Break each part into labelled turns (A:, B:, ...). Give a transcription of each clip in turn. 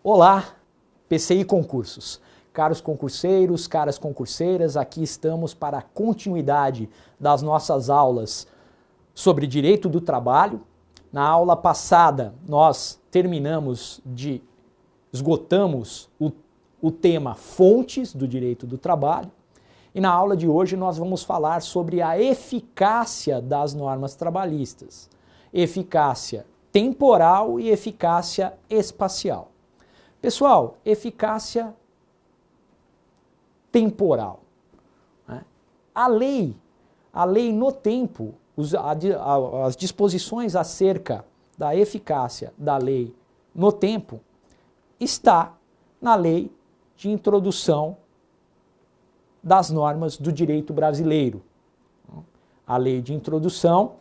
A: Olá, PCI Concursos. Caros concurseiros, caras concurseiras, aqui estamos para a continuidade das nossas aulas sobre direito do trabalho. Na aula passada, nós esgotamos o tema fontes do direito do trabalho. E na aula de hoje nós vamos falar sobre a eficácia das normas trabalhistas. Eficácia temporal e eficácia espacial. Pessoal, eficácia temporal. A lei no tempo, as disposições acerca da eficácia da lei no tempo, está na lei de introdução das normas do direito brasileiro. A lei de introdução,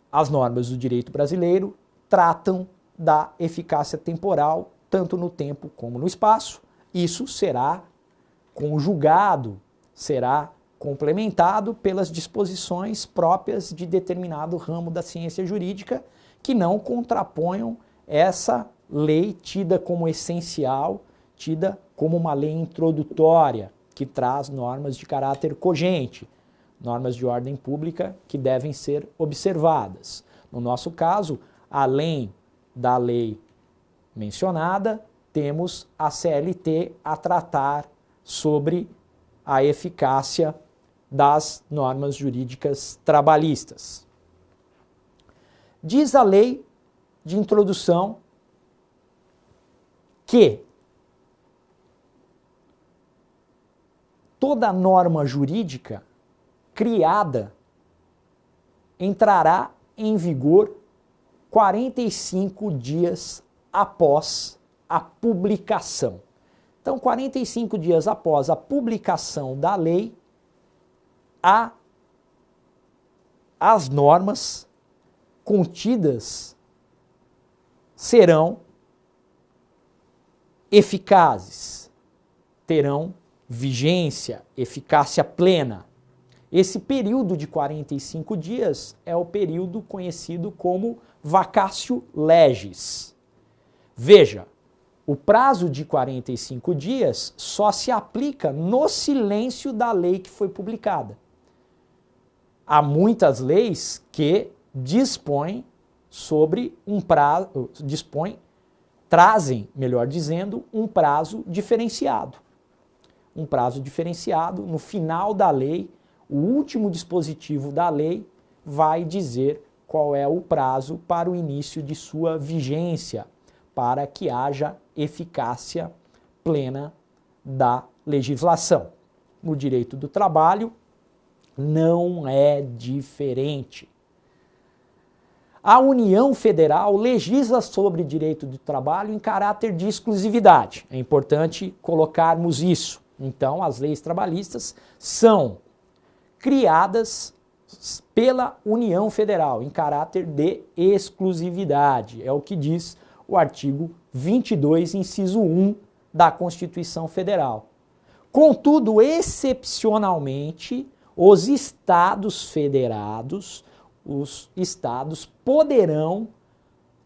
A: as normas do direito brasileiro tratam da eficácia temporal, tanto no tempo como no espaço. Isso será conjugado, será complementado pelas disposições próprias de determinado ramo da ciência jurídica que não contraponham essa lei tida como essencial, tida como uma lei introdutória, que traz normas de caráter cogente, normas de ordem pública que devem ser observadas. No nosso caso, além da lei mencionada, temos a CLT a tratar sobre a eficácia das normas jurídicas trabalhistas. Diz a lei de introdução que toda norma jurídica criada entrará em vigor 45 dias após a publicação. Então, 45 dias após a publicação da lei, as normas contidas serão eficazes, terão vigência, eficácia plena. Esse período de 45 dias é o período conhecido como vacatio legis. Veja, o prazo de 45 dias só se aplica no silêncio da lei que foi publicada. Há muitas leis que dispõem sobre um prazo, trazem, melhor dizendo, um prazo diferenciado. Um prazo diferenciado, no final da lei, o último dispositivo da lei vai dizer qual é o prazo para o início de sua vigência, para que haja eficácia plena da legislação. No direito do trabalho, não é diferente. A União Federal legisla sobre direito do trabalho em caráter de exclusividade. É importante colocarmos isso. Então, as leis trabalhistas são criadas pela União Federal em caráter de exclusividade. É o que diz o artigo 22, inciso 1 da Constituição Federal. Contudo, excepcionalmente, os estados federados, os estados poderão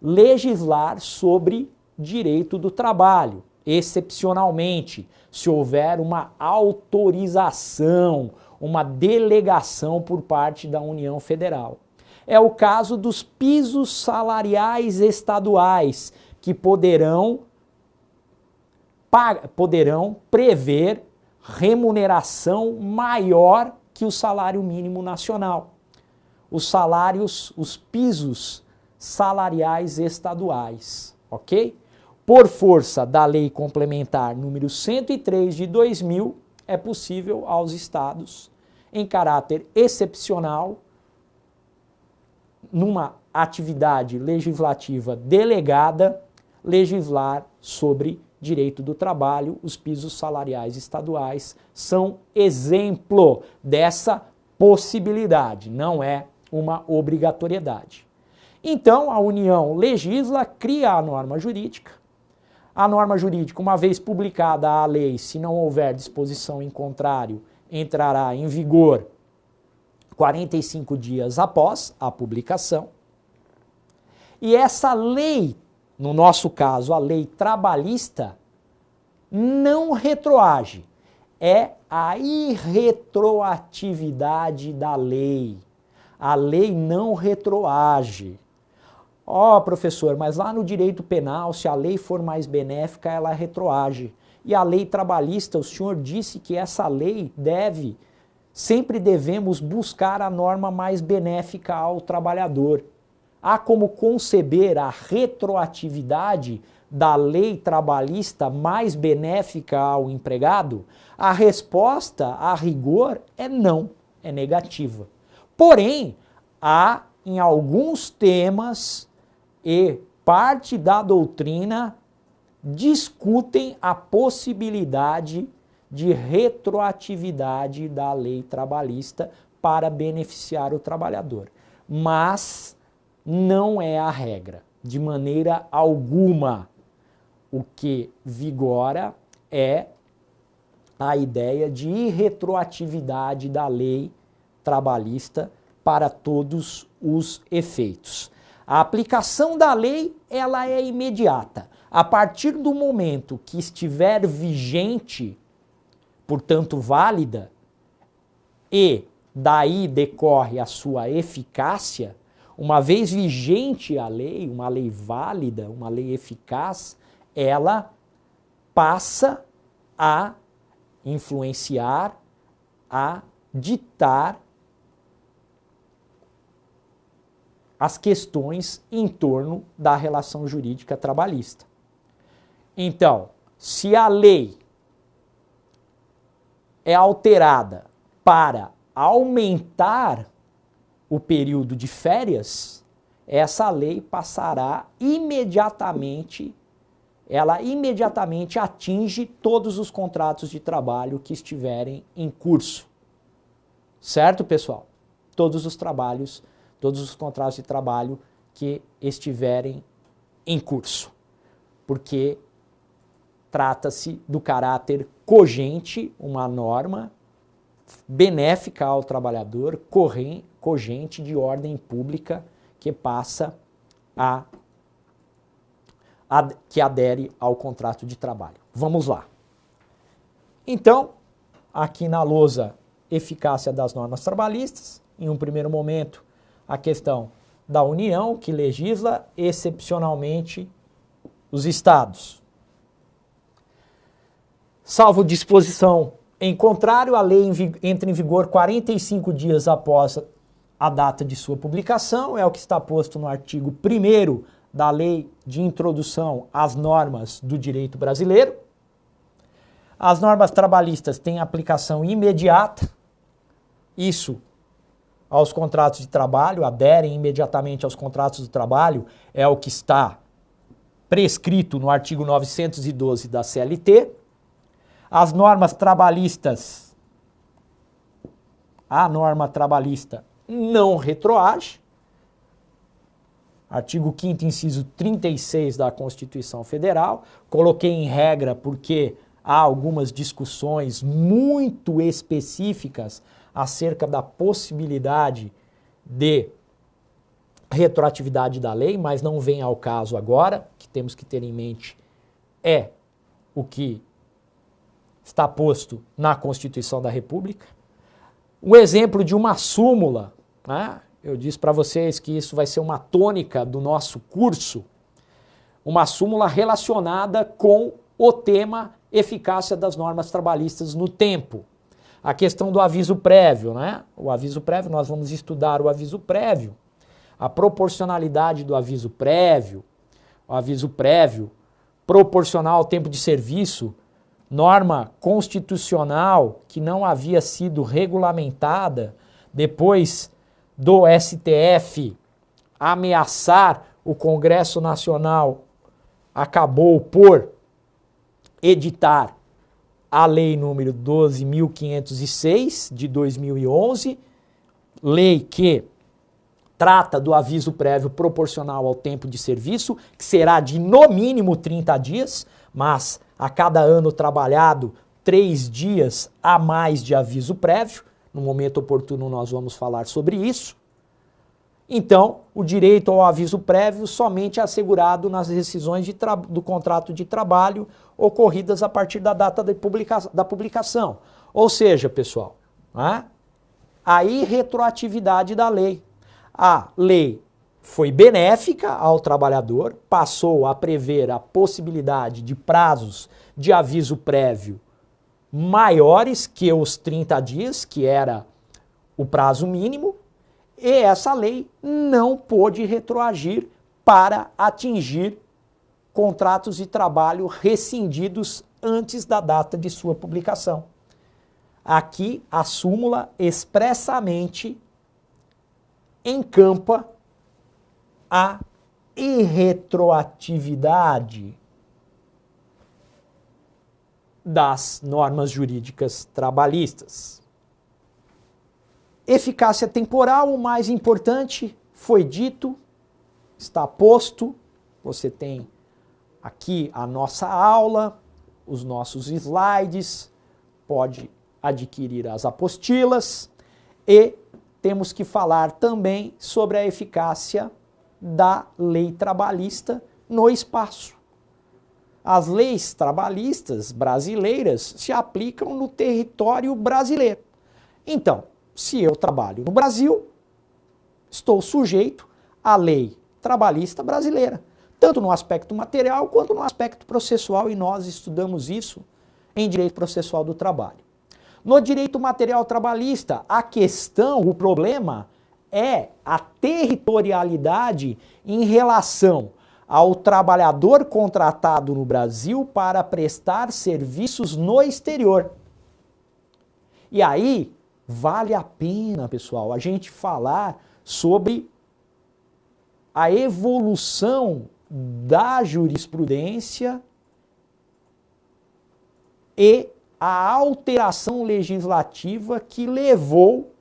A: legislar sobre direito do trabalho, excepcionalmente, se houver uma autorização, uma delegação por parte da União Federal. É o caso dos pisos salariais estaduais, que poderão prever remuneração maior que o salário mínimo nacional. Os pisos salariais estaduais, ok? Por força da Lei Complementar número 103 de 2000, é possível aos estados, em caráter excepcional, numa atividade legislativa delegada, legislar sobre direito do trabalho. Os pisos salariais estaduais são exemplo dessa possibilidade, não é uma obrigatoriedade. Então, a União legisla, cria a norma jurídica. A norma jurídica, uma vez publicada a lei, se não houver disposição em contrário, entrará em vigor 45 dias após a publicação. E essa lei no nosso caso, a lei trabalhista, não retroage. É a irretroatividade da lei. A lei não retroage. Ó, professor, mas lá no direito penal, se a lei for mais benéfica, ela retroage. E a lei trabalhista, o senhor disse que essa lei sempre devemos buscar a norma mais benéfica ao trabalhador. Há como conceber a retroatividade da lei trabalhista mais benéfica ao empregado? A resposta, a rigor, é não, é negativa. Porém, há em alguns temas e parte da doutrina discutem a possibilidade de retroatividade da lei trabalhista para beneficiar o trabalhador. Mas não é a regra, de maneira alguma. O que vigora é a ideia de irretroatividade da lei trabalhista para todos os efeitos. A aplicação da lei, ela é imediata. A partir do momento que estiver vigente, portanto válida, e daí decorre a sua eficácia, uma vez vigente a lei, uma lei válida, uma lei eficaz, ela passa a influenciar, a ditar as questões em torno da relação jurídica trabalhista. Então, se a lei é alterada para aumentar o período de férias, essa lei passará imediatamente, ela imediatamente atinge todos os contratos de trabalho que estiverem em curso. Certo, pessoal? Todos os trabalhos, todos os contratos de trabalho que estiverem em curso. Porque trata-se do caráter cogente, uma norma benéfica ao trabalhador, cogente de ordem pública que passa que adere ao contrato de trabalho. Vamos lá. Então, aqui na lousa eficácia das normas trabalhistas, em um primeiro momento, a questão da União, que legisla excepcionalmente os estados. Salvo disposição em contrário, a lei entra em vigor 45 dias após a data de sua publicação, é o que está posto no artigo 1º da Lei de Introdução às Normas do Direito Brasileiro. As normas trabalhistas têm aplicação imediata, isso aos contratos de trabalho, aderem imediatamente aos contratos de trabalho, é o que está prescrito no artigo 912 da CLT. As normas trabalhistas, a norma trabalhista não retroage. Artigo 5º, inciso 36 da Constituição Federal. Coloquei em regra porque há algumas discussões muito específicas acerca da possibilidade de retroatividade da lei, mas não vem ao caso agora. O que temos que ter em mente é o que está posto na Constituição da República. Um exemplo de uma súmula, né? Eu disse para vocês que isso vai ser uma tônica do nosso curso, uma súmula relacionada com o tema eficácia das normas trabalhistas no tempo. A questão do aviso prévio, né? O aviso prévio, nós vamos estudar o aviso prévio, a proporcionalidade do aviso prévio, o aviso prévio proporcional ao tempo de serviço, norma constitucional que não havia sido regulamentada depois do STF ameaçar o Congresso Nacional, acabou por editar a Lei número 12.506 de 2011, lei que trata do aviso prévio proporcional ao tempo de serviço, que será de no mínimo 30 dias, mas a cada ano trabalhado, 3 dias a mais de aviso prévio. No momento oportuno nós vamos falar sobre isso. Então, o direito ao aviso prévio somente é assegurado nas rescisões do contrato de trabalho ocorridas a partir da data da publicação. Ou seja, pessoal, né, a irretroatividade da lei. A lei foi benéfica ao trabalhador, passou a prever a possibilidade de prazos de aviso prévio maiores que os 30 dias, que era o prazo mínimo, e essa lei não pôde retroagir para atingir contratos de trabalho rescindidos antes da data de sua publicação. Aqui a súmula expressamente encampa a irretroatividade das normas jurídicas trabalhistas. Eficácia temporal, o mais importante, foi dito, está posto. Você tem aqui a nossa aula, os nossos slides, pode adquirir as apostilas e temos que falar também sobre a eficácia da lei trabalhista no espaço. As leis trabalhistas brasileiras se aplicam no território brasileiro. Então, se eu trabalho no Brasil, estou sujeito à lei trabalhista brasileira, tanto no aspecto material quanto no aspecto processual, e nós estudamos isso em direito processual do trabalho. No direito material trabalhista, a questão, o problema é a territorialidade em relação ao trabalhador contratado no Brasil para prestar serviços no exterior. E aí, vale a pena, pessoal, a gente falar sobre a evolução da jurisprudência e a alteração legislativa que levou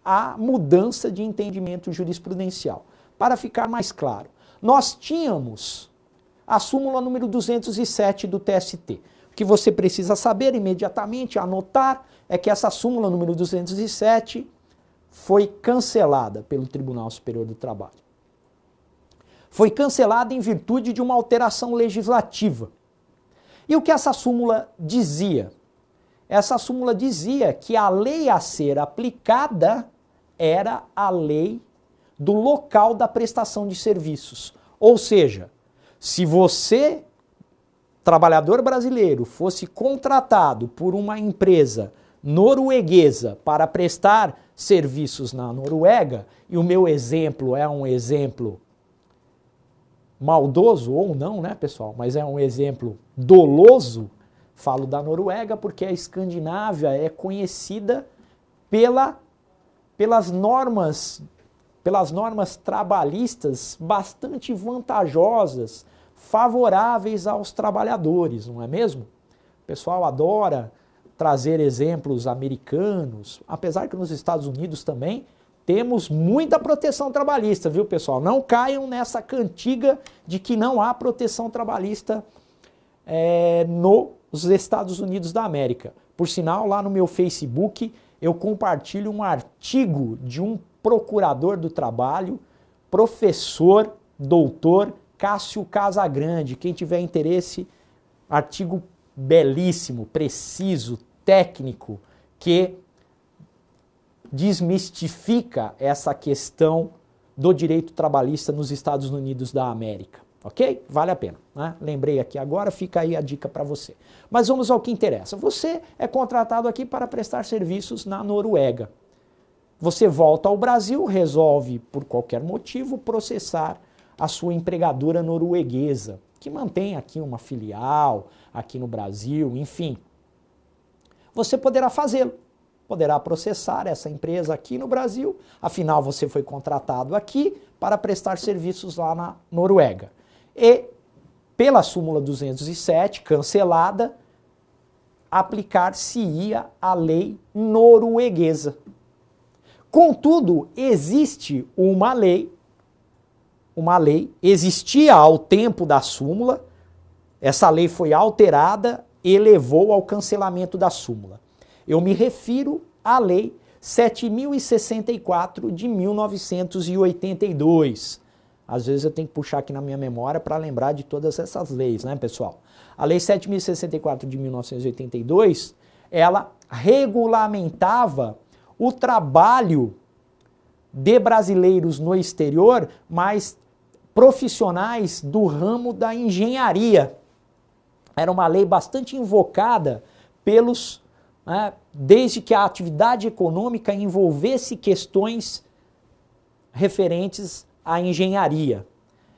A: à mudança de entendimento jurisprudencial. Para ficar mais claro, nós tínhamos a súmula número 207 do TST. O que você precisa saber imediatamente, anotar, é que essa súmula número 207 foi cancelada pelo Tribunal Superior do Trabalho. Foi cancelada em virtude de uma alteração legislativa. E o que essa súmula dizia? Essa súmula dizia que a lei a ser aplicada era a lei do local da prestação de serviços. Ou seja, se você, trabalhador brasileiro, fosse contratado por uma empresa norueguesa para prestar serviços na Noruega, e o meu exemplo é um exemplo maldoso ou não, né, pessoal? Mas é um exemplo doloso. Falo da Noruega porque a Escandinávia é conhecida pelas normas trabalhistas bastante vantajosas, favoráveis aos trabalhadores, não é mesmo? O pessoal adora trazer exemplos americanos, apesar que nos Estados Unidos também temos muita proteção trabalhista, viu, pessoal? Não caiam nessa cantiga de que não há proteção trabalhista nos Estados Unidos da América. Por sinal, lá no meu Facebook eu compartilho um artigo de um procurador do trabalho, professor, doutor Cássio Casagrande. Quem tiver interesse, artigo belíssimo, preciso, técnico, que desmistifica essa questão do direito trabalhista nos Estados Unidos da América. Ok? Vale a pena, né? Lembrei aqui agora, fica aí a dica para você. Mas vamos ao que interessa. Você é contratado aqui para prestar serviços na Noruega. Você volta ao Brasil, resolve, por qualquer motivo, processar a sua empregadora norueguesa, que mantém aqui uma filial, aqui no Brasil, enfim. Você poderá fazê-lo. Poderá processar essa empresa aqui no Brasil, afinal você foi contratado aqui para prestar serviços lá na Noruega. E, pela súmula 207, cancelada, aplicar-se-ia a lei norueguesa. Contudo, existe uma lei, existia ao tempo da súmula, essa lei foi alterada e levou ao cancelamento da súmula. Eu me refiro à Lei 7.064 de 1982. Às vezes eu tenho que puxar aqui na minha memória para lembrar de todas essas leis, né, pessoal? A Lei 7.064 de 1982, ela regulamentava o trabalho de brasileiros no exterior, mas profissionais do ramo da engenharia. Era uma lei bastante invocada pelos, desde que a atividade econômica envolvesse questões referentes à engenharia.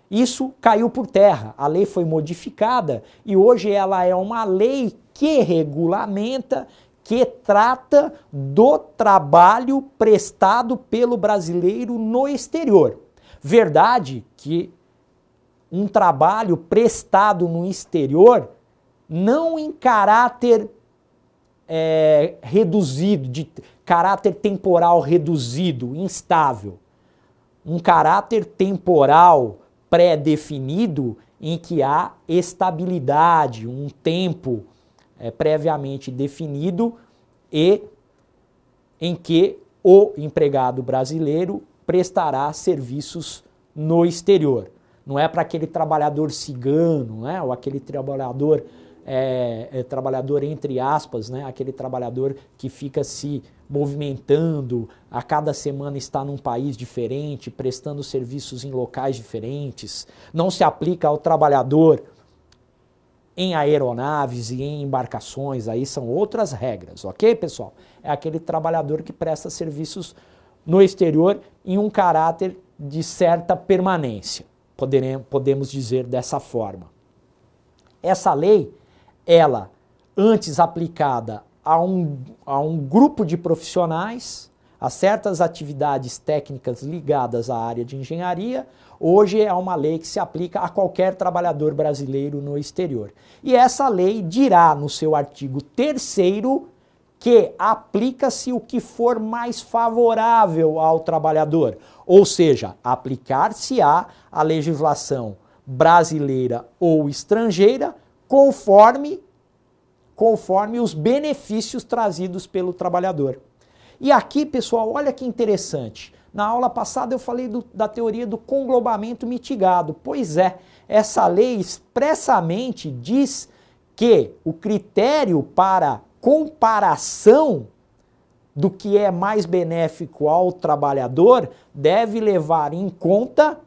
A: Isso caiu por terra, a lei foi modificada e hoje ela é uma lei que regulamenta, que trata do trabalho prestado pelo brasileiro no exterior. Verdade que um trabalho prestado no exterior, não em caráter reduzido, de caráter temporal reduzido, instável. Um caráter temporal pré-definido em que há estabilidade, um tempo previamente definido e em que o empregado brasileiro prestará serviços no exterior. Não é para aquele trabalhador cigano, né? Ou aquele trabalhador, trabalhador entre aspas, né? Aquele trabalhador que fica se movimentando, a cada semana está num país diferente, prestando serviços em locais diferentes. Não se aplica ao trabalhador em aeronaves e em embarcações, aí são outras regras, ok, pessoal? É aquele trabalhador que presta serviços no exterior em um caráter de certa permanência, podemos dizer dessa forma. Essa lei, ela, antes aplicada a um grupo de profissionais, a certas atividades técnicas ligadas à área de engenharia, hoje é uma lei que se aplica a qualquer trabalhador brasileiro no exterior. E essa lei dirá no seu artigo 3º que aplica-se o que for mais favorável ao trabalhador, ou seja, aplicar-se-á a legislação brasileira ou estrangeira conforme os benefícios trazidos pelo trabalhador. E aqui, pessoal, olha que interessante. Na aula passada eu falei da teoria do conglobamento mitigado. Pois é, essa lei expressamente diz que o critério para comparação do que é mais benéfico ao trabalhador deve levar em conta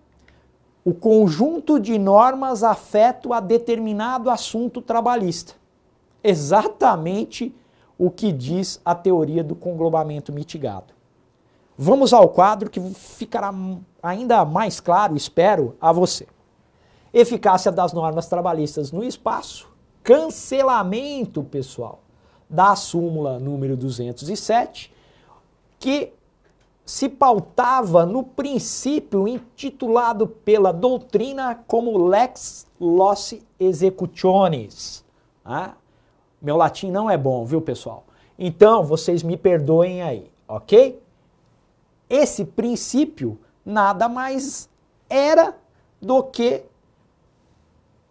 A: o conjunto de normas afeto a determinado assunto trabalhista. Exatamente o que diz a teoria do conglobamento mitigado. Vamos ao quadro que ficará ainda mais claro, espero, a você. Eficácia das normas trabalhistas no espaço, cancelamento, pessoal, da súmula número 207, que se pautava no princípio intitulado pela doutrina como lex loci executionis. Meu latim não é bom, viu, pessoal? Então, vocês me perdoem aí, ok? Esse princípio nada mais era do que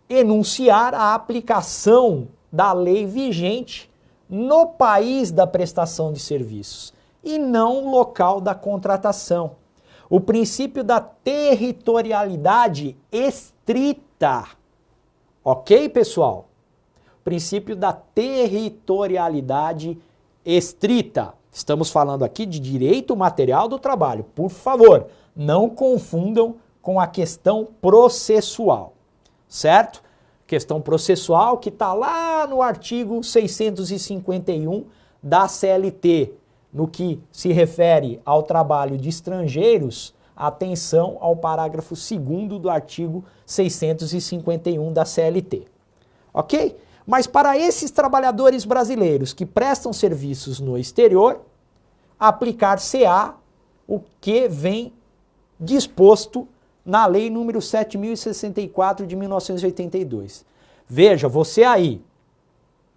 A: enunciar a aplicação da lei vigente no país da prestação de serviços e não local da contratação. O princípio da territorialidade estrita. Ok, pessoal? Princípio da territorialidade estrita. Estamos falando aqui de direito material do trabalho. Por favor, não confundam com a questão processual, certo? Questão processual que está lá no artigo 651 da CLT, no que se refere ao trabalho de estrangeiros, atenção ao parágrafo 2º do artigo 651 da CLT. Ok? Mas para esses trabalhadores brasileiros que prestam serviços no exterior, aplicar-se-á o que vem disposto na Lei número 7.064 de 1982. Veja, você aí,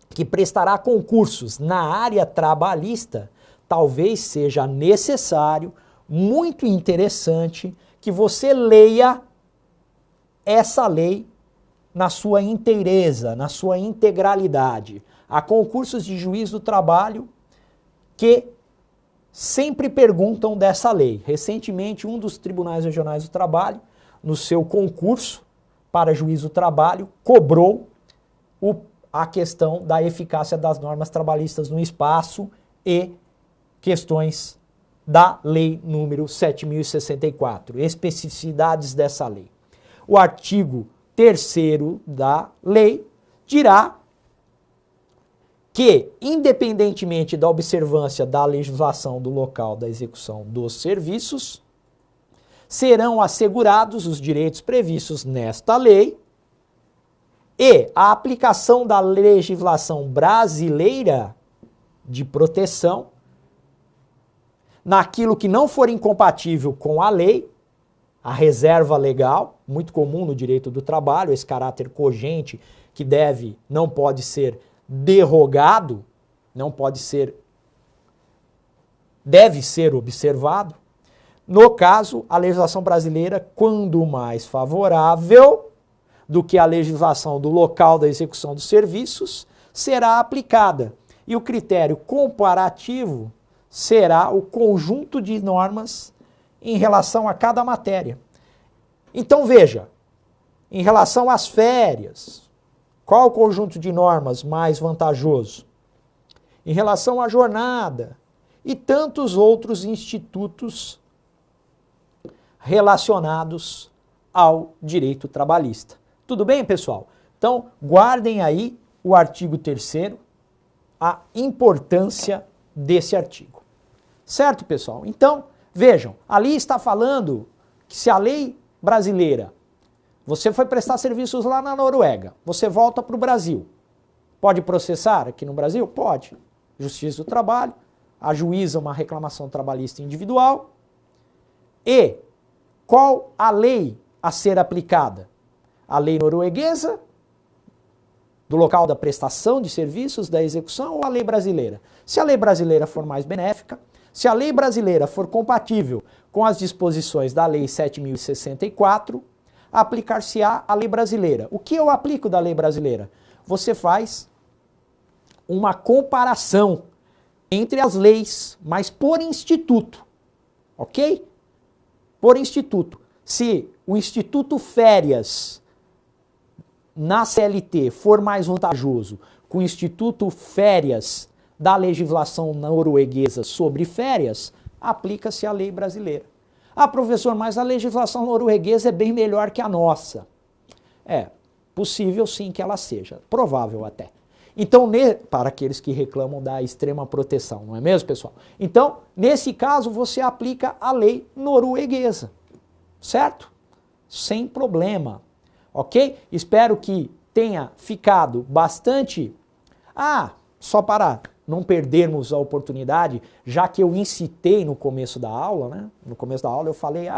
A: que prestará concursos na área trabalhista, talvez seja necessário, muito interessante, que você leia essa lei na sua inteireza, na sua integralidade. Há concursos de juiz do trabalho que sempre perguntam dessa lei. Recentemente, um dos tribunais regionais do trabalho, no seu concurso para juiz do trabalho, cobrou a questão da eficácia das normas trabalhistas no espaço e questões da lei número 7.064, especificidades dessa lei. O artigo 3º da lei dirá que, independentemente da observância da legislação do local da execução dos serviços, serão assegurados os direitos previstos nesta lei e a aplicação da legislação brasileira de proteção naquilo que não for incompatível com a lei, a reserva legal, muito comum no direito do trabalho, esse caráter cogente que não pode ser derrogado, deve ser observado. No caso, a legislação brasileira, quando mais favorável do que a legislação do local da execução dos serviços, será aplicada. E o critério comparativo será o conjunto de normas em relação a cada matéria. Então veja, em relação às férias, qual o conjunto de normas mais vantajoso? Em relação à jornada e tantos outros institutos relacionados ao direito trabalhista. Tudo bem, pessoal? Então, guardem aí o artigo 3º, a importância desse artigo. Certo, pessoal? Então, vejam, ali está falando que se a lei brasileira, você foi prestar serviços lá na Noruega, você volta para o Brasil, pode processar aqui no Brasil? Pode. Justiça do Trabalho, ajuiza uma reclamação trabalhista individual. E qual a lei a ser aplicada? A lei norueguesa, do local da prestação de serviços, da execução, ou a lei brasileira? Se a lei brasileira for mais benéfica, se a lei brasileira for compatível com as disposições da lei 7.064, aplicar-se-á a lei brasileira. O que eu aplico da lei brasileira? Você faz uma comparação entre as leis, mas por instituto, ok? Por instituto. Se o Instituto Férias na CLT for mais vantajoso com o Instituto Férias da legislação norueguesa sobre férias, aplica-se a lei brasileira. Ah, professor, mas a legislação norueguesa é bem melhor que a nossa. É possível sim que ela seja, provável até. Então, para aqueles que reclamam da extrema proteção, não é mesmo, pessoal? Então, nesse caso, você aplica a lei norueguesa, certo? Sem problema, ok? Espero que tenha ficado bastante... só para não perdermos a oportunidade, já que eu incitei no começo da aula, né? No começo da aula eu falei,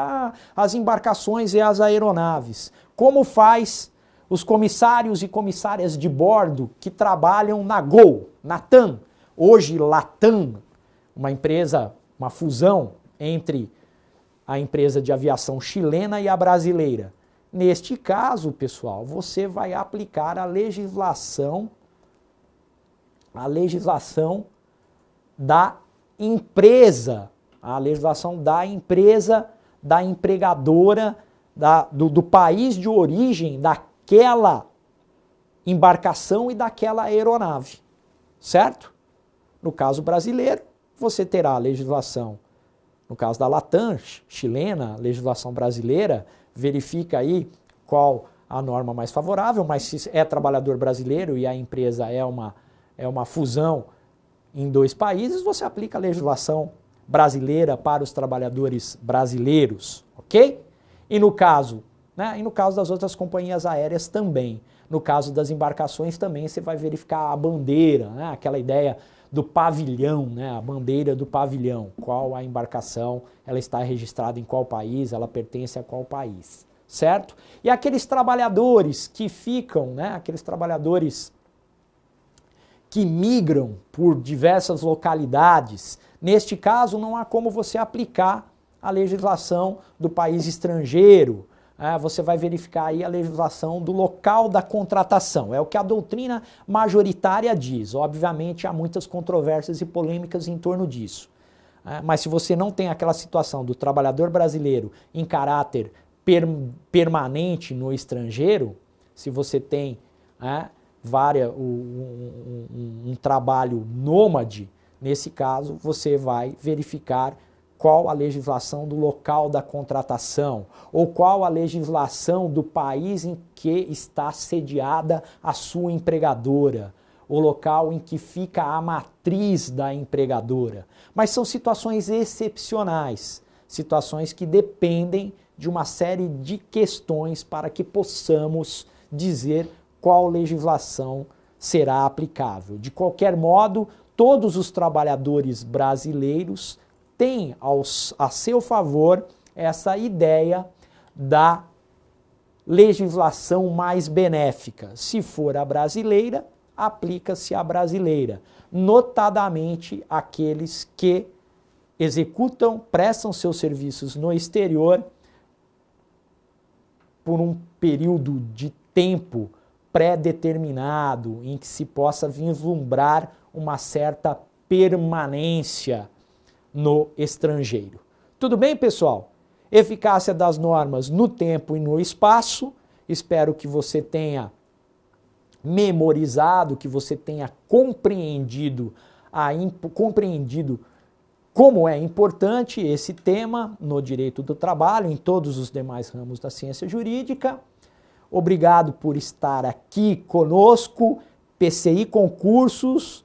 A: as embarcações e as aeronaves. Como faz os comissários e comissárias de bordo que trabalham na Gol, na TAM, hoje Latam, uma empresa, uma fusão entre a empresa de aviação chilena e a brasileira. Neste caso, pessoal, você vai aplicar a legislação da empresa, da empregadora, do país de origem daquela embarcação e daquela aeronave, certo? No caso brasileiro, você terá a legislação, no caso da Latam, chilena, legislação brasileira, verifica aí qual a norma mais favorável, mas se é trabalhador brasileiro e a empresa é uma fusão em dois países, você aplica a legislação brasileira para os trabalhadores brasileiros, ok? E no caso das outras companhias aéreas também. No caso das embarcações também você vai verificar a bandeira, né? Aquela ideia do pavilhão, né? A bandeira do pavilhão, qual a embarcação, ela está registrada em qual país, ela pertence a qual país, certo? E aqueles trabalhadores que ficam, né? Aqueles trabalhadores que migram por diversas localidades, neste caso não há como você aplicar a legislação do país estrangeiro, você vai verificar aí a legislação do local da contratação, é o que a doutrina majoritária diz, obviamente há muitas controvérsias e polêmicas em torno disso. Mas se você não tem aquela situação do trabalhador brasileiro em caráter permanente no estrangeiro, se você tem um trabalho nômade, nesse caso você vai verificar qual a legislação do local da contratação ou qual a legislação do país em que está sediada a sua empregadora, o local em que fica a matriz da empregadora. Mas são situações excepcionais, situações que dependem de uma série de questões para que possamos dizer qual legislação será aplicável. De qualquer modo, todos os trabalhadores brasileiros têm a seu favor essa ideia da legislação mais benéfica. Se for a brasileira, aplica-se a brasileira, notadamente aqueles que prestam seus serviços no exterior por um período de tempo pré-determinado, em que se possa vislumbrar uma certa permanência no estrangeiro. Tudo bem, pessoal? Eficácia das normas no tempo e no espaço. Espero que você tenha memorizado, que você tenha compreendido como é importante esse tema no direito do trabalho, em todos os demais ramos da ciência jurídica. Obrigado por estar aqui conosco. PCI Concursos,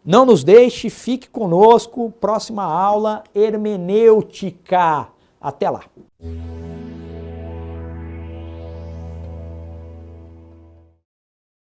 A: não nos deixe, fique conosco. Próxima aula, hermenêutica. Até lá.